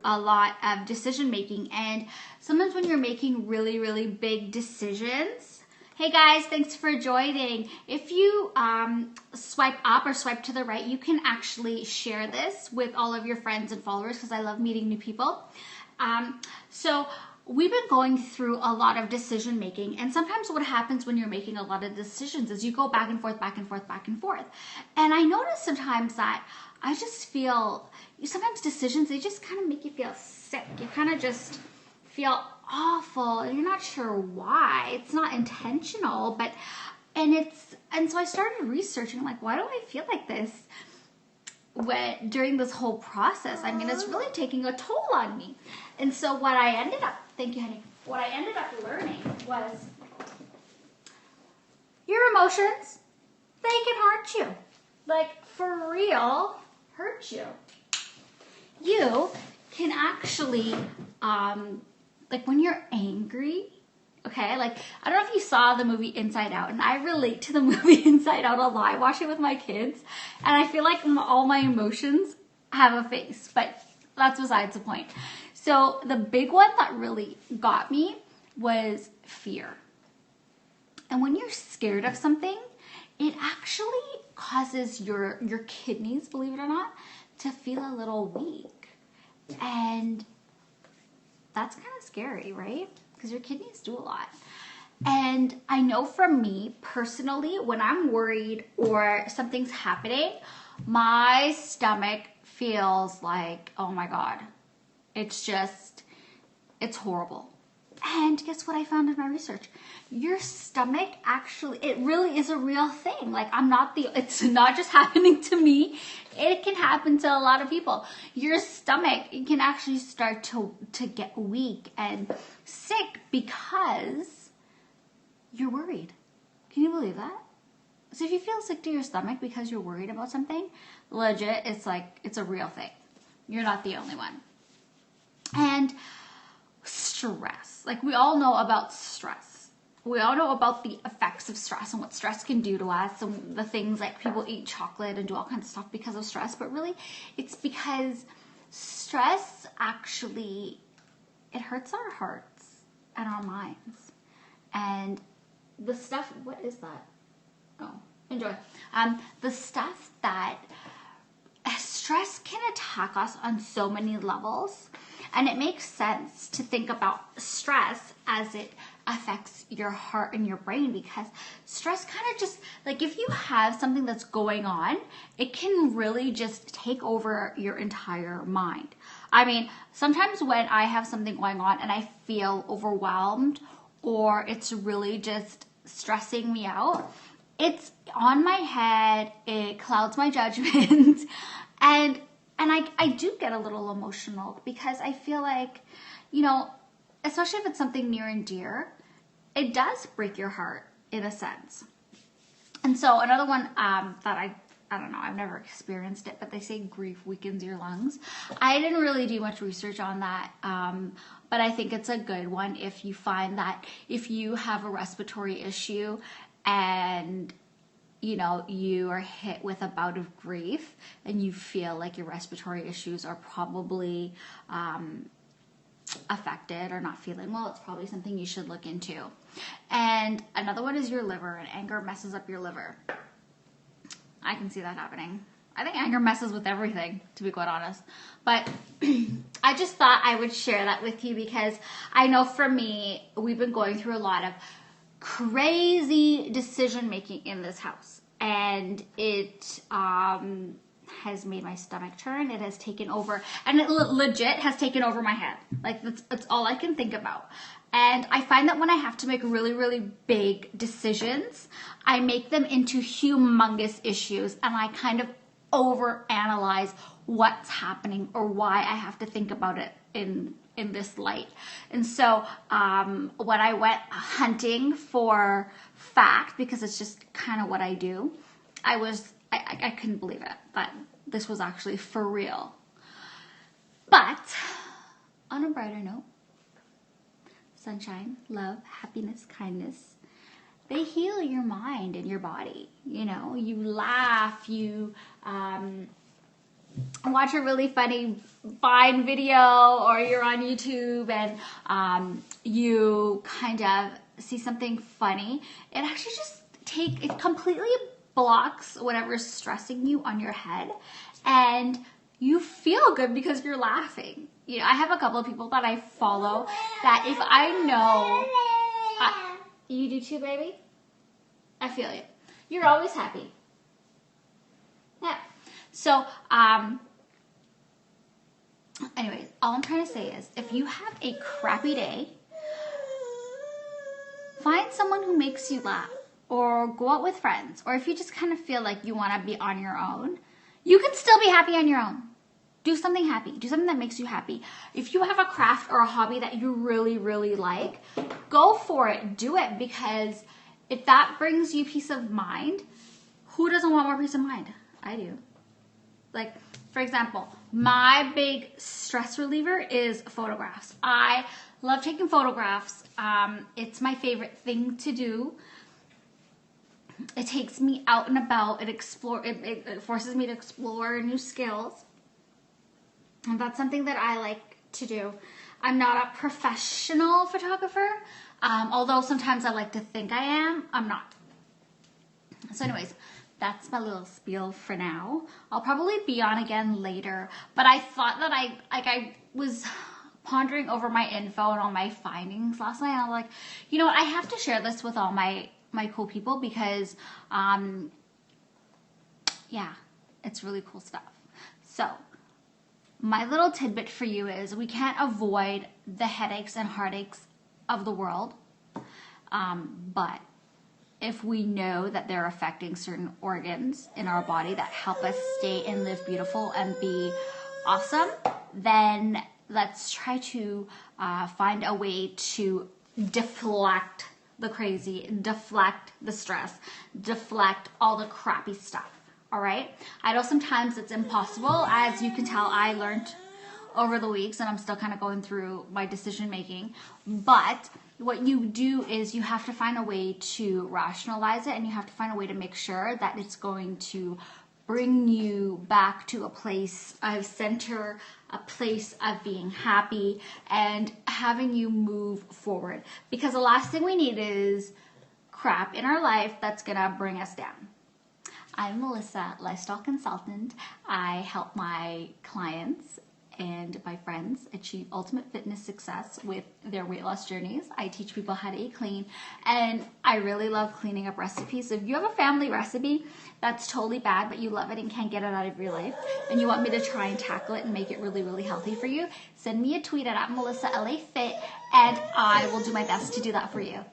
a lot of decision making, and sometimes when you're making really, really big decisions, hey guys, thanks for joining. If you swipe up or swipe to the right, you can actually share this with all of your friends and followers because I love meeting new people. So we've been going through a lot of decision making, and sometimes what happens when you're making a lot of decisions is you go back and forth, back and forth, back and forth. And I notice sometimes that I just feel, sometimes decisions, they just kind of make you feel sick. You kind of just feel awful and you're not sure why. It's not intentional, but and so I started researching, like, why do I feel like this during this whole process? I mean, it's really taking a toll on me. And so what I ended up, thank you, honey. What I ended up learning was your emotions, they can hurt you. Like, for real, hurt you. You can actually, like when you're angry, okay, like, I don't know if you saw the movie Inside Out, and I relate to the movie Inside Out a lot. I watch it with my kids, and I feel like all my emotions have a face, but that's besides the point. So the big one that really got me was fear. And when you're scared of something, it actually causes your kidneys, believe it or not, to feel a little weak. And that's kind of scary, right? Because your kidneys do a lot. And I know from me personally, when I'm worried or something's happening, my stomach feels like, oh my God, it's horrible. And guess what I found in my research? Your stomach actually, it really is a real thing. Like, it's not just happening to me. It can happen to a lot of people. Your stomach, it can actually start to get weak and sick because you're worried. Can you believe that? So if you feel sick to your stomach because you're worried about something, legit, it's a real thing. You're not the only one. And stress. Like, we all know about stress. We all know about the effects of stress and what stress can do to us, and the things like people eat chocolate and do all kinds of stuff because of stress. But really, it's because stress actually, it hurts our hearts and our minds. And the stuff, what is that? Oh, enjoy. The stuff that stress can attack us on so many levels. And it makes sense to think about stress as it affects your heart and your brain, because stress kind of just, like, if you have something that's going on, it can really just take over your entire mind. I mean, sometimes when I have something going on and I feel overwhelmed, or it's really just stressing me out, it's on my head, it clouds my judgment, and I do get a little emotional because I feel like, especially if it's something near and dear, it does break your heart in a sense. And so another one that I don't know, I've never experienced it, but they say grief weakens your lungs. I didn't really do much research on that, but I think it's a good one if you find that if you have a respiratory issue and you are hit with a bout of grief and you feel like your respiratory issues are probably affected or not feeling well, it's probably something you should look into. And another one is your liver, and anger messes up your liver. I can see that happening. I think anger messes with everything, to be quite honest. But I just thought I would share that with you because I know for me, we've been going through a lot of crazy decision making in this house, and it has made my stomach turn. It has taken over, and it legit has taken over my head. Like, that's all I can think about. And I find that when I have to make really, really big decisions, I make them into humongous issues, and I kind of overanalyze what's happening or why I have to think about it in this light. And so when I went hunting for fact, because it's just kind of what I do, I couldn't believe it, that this was actually for real. But on a brighter note, sunshine, love, happiness, kindness, they heal your mind and your body. You laugh, you watch a really funny Vine video, or you're on YouTube and you kind of see something funny, it actually just it completely blocks whatever's stressing you on your head, and you feel good because you're laughing. You know, I have a couple of people that I follow that if I know, you do too, baby? I feel you. You're always happy. Yeah. So, anyways, all I'm trying to say is if you have a crappy day, find someone who makes you laugh, or go out with friends, or if you just kind of feel like you want to be on your own, you can still be happy on your own. Do something happy. Do something that makes you happy. If you have a craft or a hobby that you really, really like, go for it. Do it, because if that brings you peace of mind, who doesn't want more peace of mind? I do. Like, for example, my big stress reliever is photographs. I love taking photographs. It's my favorite thing to do. It takes me out and about. It forces me to explore new skills. And that's something that I like to do. I'm not a professional photographer, although sometimes I like to think I am. I'm not. So anyways, that's my little spiel for now. I'll probably be on again later, but I thought that I was pondering over my info and all my findings last night, and I'm like, you know what, I have to share this with all my cool people, because yeah, it's really cool stuff. So my little tidbit for you is we can't avoid the headaches and heartaches of the world, but if we know that they're affecting certain organs in our body that help us stay and live beautiful and be awesome, then let's try to find a way to deflect the crazy, deflect the stress, deflect all the crappy stuff. All right? I know sometimes it's impossible. As you can tell, I learned over the weeks, and I'm still kind of going through my decision making. But what you do is you have to find a way to rationalize it, and you have to find a way to make sure that it's going to bring you back to a place of center, a place of being happy, and having you move forward. Because the last thing we need is crap in our life that's gonna bring us down. I'm Melissa, lifestyle consultant. I help my clients and my friends achieve ultimate fitness success with their weight loss journeys. I teach people how to eat clean, and I really love cleaning up recipes. So if you have a family recipe that's totally bad, but you love it and can't get it out of your life, and you want me to try and tackle it and make it really, really healthy for you, send me a tweet at MelissaLAFit, and I will do my best to do that for you.